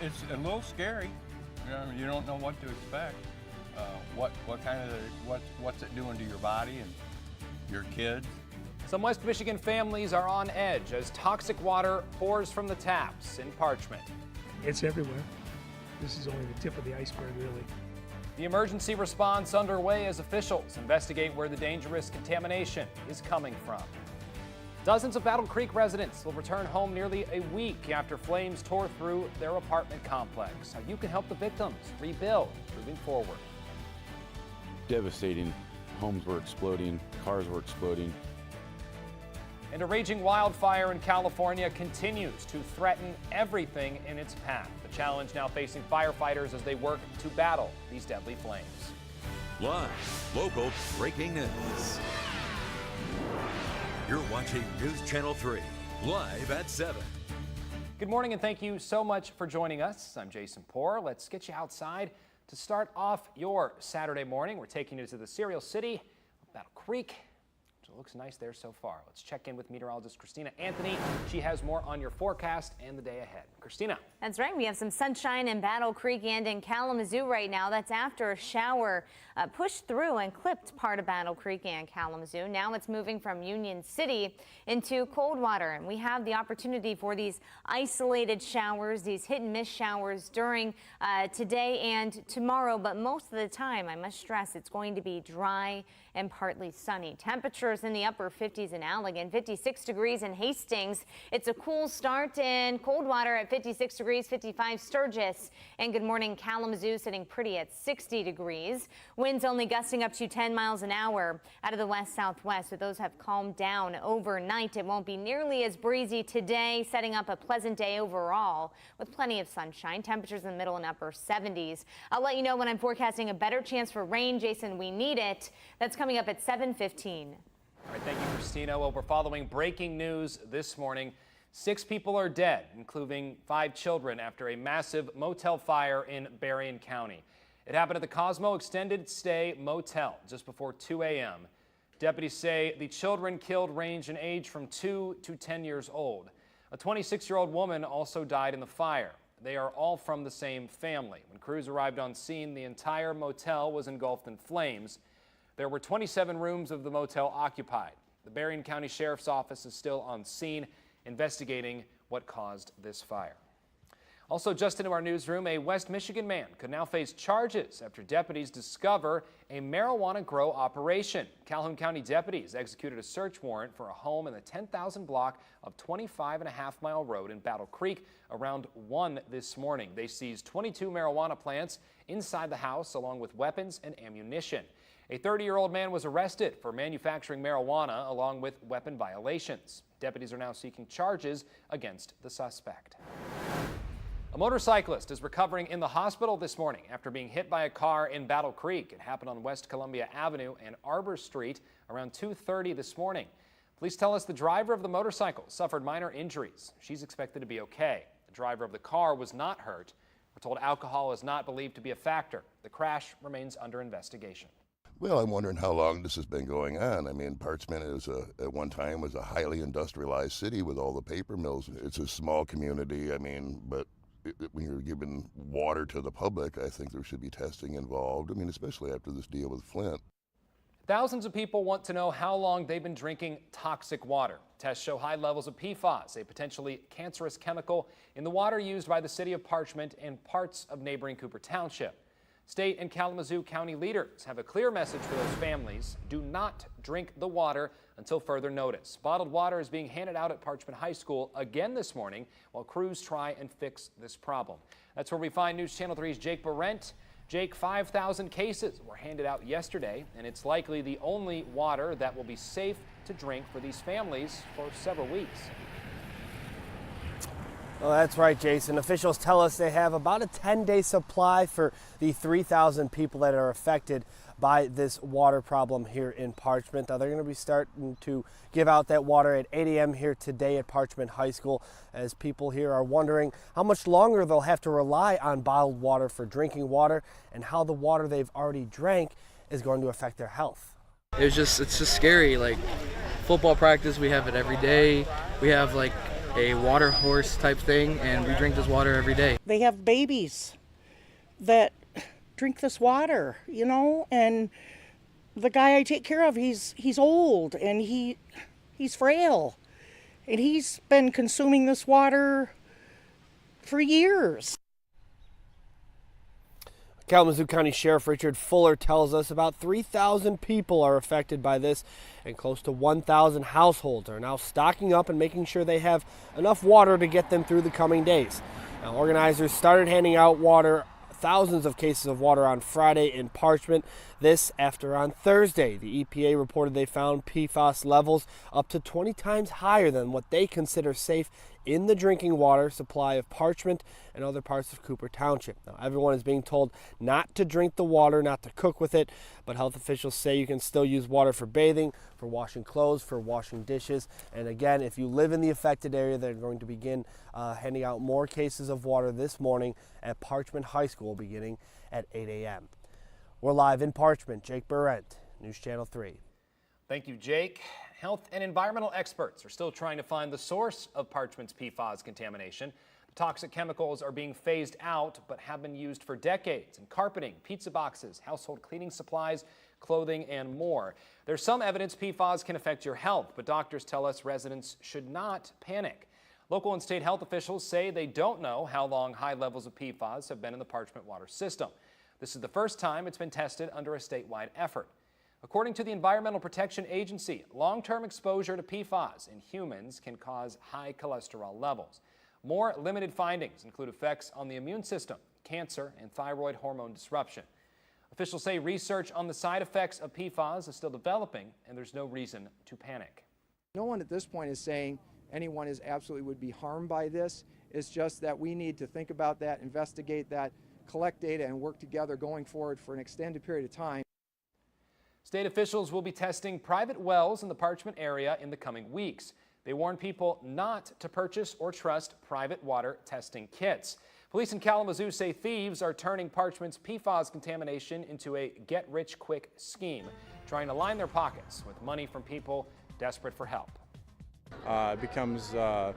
It's a little scary. You don't know what to expect. What's it doing to your body and your kids? Some West Michigan families are on edge as toxic water pours from the taps in Parchment. It's everywhere. This is only the tip of the iceberg, really. The emergency response underway as officials investigate where the dangerous contamination is coming from. Dozens of Battle Creek residents will return home nearly a week after flames tore through their apartment complex. How you can help the victims rebuild moving forward. Devastating. Homes were exploding, cars were exploding. And a raging wildfire in California continues to threaten everything in its path. The challenge now facing firefighters as they work to battle these deadly flames. Live, local, breaking news. You're watching News Channel 3, live at 7. Good morning and thank you so much for joining us. I'm Jason Poor. Let's get you outside to start off your Saturday morning. We're taking you to the Cereal City of Battle Creek. It looks nice there so far. Let's check in with meteorologist Christina Anthony. She has more on your forecast and the day ahead. Christina. That's right. We have some sunshine in Battle Creek and in Kalamazoo right now. That's after a shower pushed through and clipped part of Battle Creek and Kalamazoo. Now it's moving from Union City into Coldwater, and we have the opportunity for these isolated showers, these hit and miss showers during today and tomorrow. But most of the time, I must stress, it's going to be dry and partly sunny. Temperatures in the upper 50s in Allegan, 56 degrees in Hastings. It's a cool start in Coldwater at 56 degrees, 55 Sturgis. And good morning, Kalamazoo sitting pretty at 60 degrees. Winds only gusting up to 10 miles an hour out of the west-southwest, so those have calmed down overnight. It won't be nearly as breezy today, setting up a pleasant day overall with plenty of sunshine. Temperatures in the middle and upper 70s. I'll let you know when I'm forecasting a better chance for rain. Jason, we need it. That's coming up at 7:15. All right, thank you, Christina. Well, we're following breaking news this morning. 6 people are dead, including 5 children, after a massive motel fire in Berrien County. It happened at the Cosmo Extended Stay Motel just before 2 a.m. Deputies say the children killed range in age from 2 to 10 years old. A 26-year-old woman also died in the fire. They are all from the same family. When crews arrived on scene, the entire motel was engulfed in flames. There were 27 rooms of the motel occupied. The Berrien County Sheriff's Office is still on scene investigating what caused this fire. Also, just into our newsroom, a West Michigan man could now face charges after deputies discover a marijuana grow operation. Calhoun County deputies executed a search warrant for a home in the 10,000 block of 25.5-mile road in Battle Creek around 1 this morning. They seized 22 marijuana plants inside the house along with weapons and ammunition. A 30-year-old man was arrested for manufacturing marijuana along with weapon violations. Deputies are now seeking charges against the suspect. A motorcyclist is recovering in the hospital this morning after being hit by a car in Battle Creek. It happened on West Columbia Avenue and Arbor Street around 2:30 this morning. Police tell us the driver of the motorcycle suffered minor injuries. She's expected to be okay. The driver of the car was not hurt. We're told alcohol is not believed to be a factor. The crash remains under investigation. Well, I'm wondering how long this has been going on. I mean, Parchment at one time was a highly industrialized city with all the paper mills. It's a small community, but when you're giving water to the public, I think there should be testing involved. Especially after this deal with Flint. Thousands of people want to know how long they've been drinking toxic water. Tests show high levels of PFAS, a potentially cancerous chemical, in the water used by the city of Parchment and parts of neighboring Cooper Township. State and Kalamazoo County leaders have a clear message for those families. Do not drink the water until further notice. Bottled water is being handed out at Parchment High School again this morning while crews try and fix this problem. That's where we find News Channel 3's Jake Barrent. Jake, 5,000 cases were handed out yesterday, and it's likely the only water that will be safe to drink for these families for several weeks. Well, that's right, Jason. Officials tell us they have about a 10-day supply for the 3,000 people that are affected by this water problem here in Parchment. Now, they're going to be starting to give out that water at 8 a.m. here today at Parchment High School, as people here are wondering how much longer they'll have to rely on bottled water for drinking water and how the water they've already drank is going to affect their health. It's just scary. Like football practice, we have it every day. We have like a water horse type thing, and we drink this water every day. They have babies that drink this water, you know, and the guy I take care of, he's old and he's frail, and he's been consuming this water for years. Kalamazoo County Sheriff Richard Fuller tells us about 3,000 people are affected by this, and close to 1,000 households are now stocking up and making sure they have enough water to get them through the coming days. Now, organizers started handing out thousands of cases of water on Friday in Parchment. This after on Thursday, the EPA reported they found PFAS levels up to 20 times higher than what they consider safe in the drinking water supply of Parchment and other parts of Cooper Township. Now, everyone is being told not to drink the water, not to cook with it, but health officials say you can still use water for bathing, for washing clothes, for washing dishes. And again, if you live in the affected area, they're going to begin handing out more cases of water this morning at Parchment High School beginning at 8 a.m. We're live in Parchment. Jake Burrent, News Channel 3. Thank you, Jake. Health and environmental experts are still trying to find the source of Parchment's PFAS contamination. The toxic chemicals are being phased out, but have been used for decades in carpeting, pizza boxes, household cleaning supplies, clothing, and more. There's some evidence PFAS can affect your health, but doctors tell us residents should not panic. Local and state health officials say they don't know how long high levels of PFAS have been in the Parchment water system. This is the first time it's been tested under a statewide effort. According to the Environmental Protection Agency, long-term exposure to PFAS in humans can cause high cholesterol levels. More limited findings include effects on the immune system, cancer, and thyroid hormone disruption. Officials say research on the side effects of PFAS is still developing, and there's no reason to panic. No one at this point is saying anyone would be harmed by this. It's just that we need to think about that, investigate that, collect data, and work together going forward for an extended period of time. State officials will be testing private wells in the Parchment area in the coming weeks. They warn people not to purchase or trust private water testing kits. Police in Kalamazoo say thieves are turning Parchment's PFAS contamination into a get-rich-quick scheme, trying to line their pockets with money from people desperate for help. It becomes a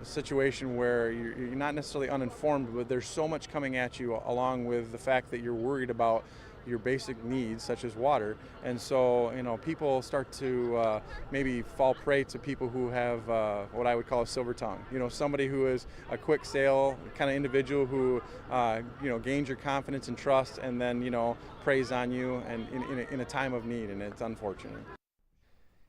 situation where you're not necessarily uninformed, but there's so much coming at you, along with the fact that you're worried about your basic needs such as water, and so people start to maybe fall prey to people who have what I would call a silver tongue. Somebody who is a quick sale kind of individual who gains your confidence and trust, and then preys on you and in a time of need, and it's unfortunate.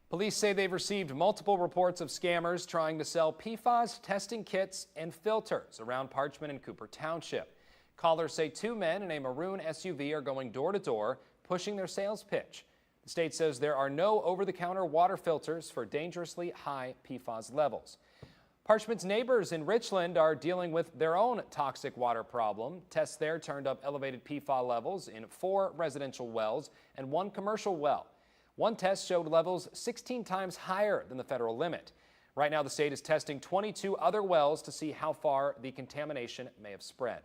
Police say they've received multiple reports of scammers trying to sell PFAS testing kits and filters around Parchment and Cooper Township. Callers say two men in a maroon SUV are going door to door, pushing their sales pitch. The state says there are no over-the-counter water filters for dangerously high PFAS levels. Parchment's neighbors in Richland are dealing with their own toxic water problem. Tests there turned up elevated PFAS levels in 4 residential wells and 1 commercial well. One test showed levels 16 times higher than the federal limit. Right now, the state is testing 22 other wells to see how far the contamination may have spread.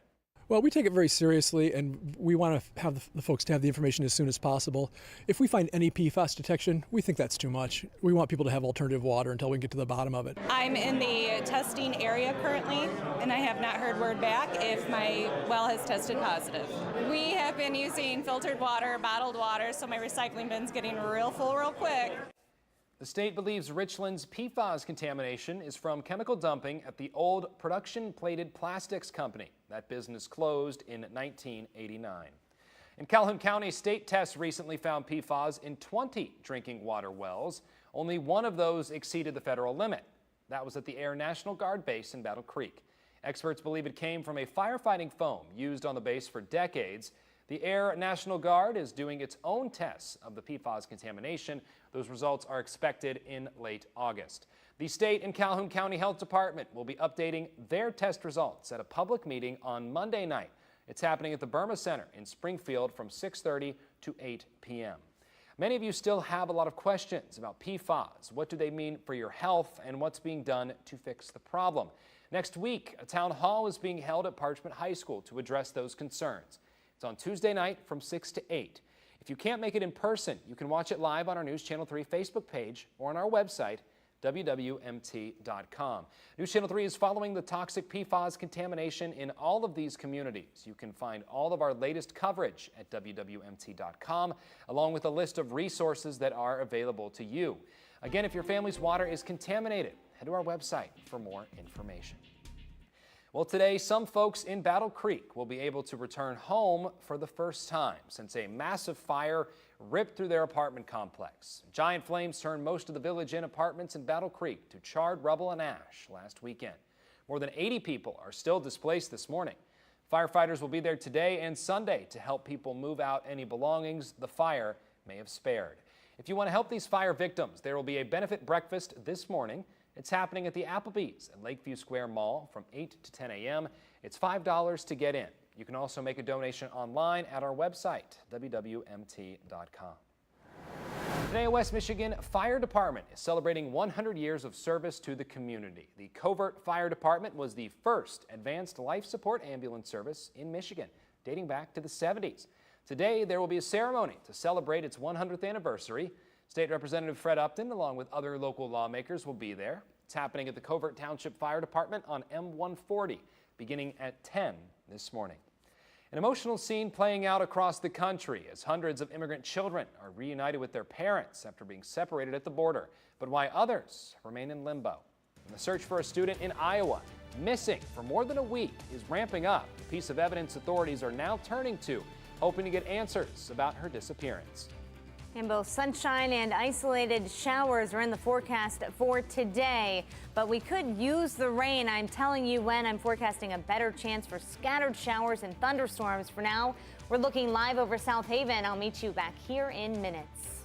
Well, we take it very seriously, and we want to have the folks to have the information as soon as possible. If we find any PFAS detection, we think that's too much. We want people to have alternative water until we get to the bottom of it. I'm in the testing area currently, and I have not heard word back if my well has tested positive. We have been using filtered water, bottled water, so my recycling bin's getting real full real quick. The state believes Richland's PFAS contamination is from chemical dumping at the old Production Plated Plastics Company. That business closed in 1989. In Calhoun County, state tests recently found PFAS in 20 drinking water wells. Only one of those exceeded the federal limit. That was at the Air National Guard base in Battle Creek. Experts believe it came from a firefighting foam used on the base for decades. The Air National Guard is doing its own tests of the PFAS contamination. Those results are expected in late August. The state and Calhoun County Health Department will be updating their test results at a public meeting on Monday night. It's happening at the Burma Center in Springfield from 6:30 to 8 p.m. Many of you still have a lot of questions about PFAS. What do they mean for your health, and what's being done to fix the problem? Next week, a town hall is being held at Parchment High School to address those concerns. It's on Tuesday night from 6 to 8. If you can't make it in person, you can watch it live on our News Channel 3 Facebook page or on our website, wwmt.com. News Channel 3 is following the toxic PFAS contamination in all of these communities. You can find all of our latest coverage at wwmt.com, along with a list of resources that are available to you. Again, if your family's water is contaminated, head to our website for more information. Well, today, some folks in Battle Creek will be able to return home for the first time since a massive fire ripped through their apartment complex. Giant flames turned most of the Village Inn apartments in Battle Creek to charred rubble and ash last weekend. More than 80 people are still displaced this morning. Firefighters will be there today and Sunday to help people move out any belongings the fire may have spared. If you want to help these fire victims, there will be a benefit breakfast this morning. It's happening at the Applebee's at Lakeview Square Mall from 8 to 10 a.m. It's $5 to get in. You can also make a donation online at our website, wwmt.com. Today, a West Michigan Fire Department is celebrating 100 years of service to the community. The Covert Fire Department was the first advanced life support ambulance service in Michigan, dating back to the 70s. Today, there will be a ceremony to celebrate its 100th anniversary. State Representative Fred Upton, along with other local lawmakers, will be there. It's happening at the Covert Township Fire Department on M140, beginning at 10 this morning. An emotional scene playing out across the country as hundreds of immigrant children are reunited with their parents after being separated at the border, but why others remain in limbo. And the search for a student in Iowa, missing for more than a week, is ramping up. A piece of evidence authorities are now turning to, hoping to get answers about her disappearance. And both sunshine and isolated showers are in the forecast for today, but we could use the rain. I'm telling you when. I'm forecasting a better chance for scattered showers and thunderstorms. For now, we're looking live over South Haven. I'll meet you back here in minutes.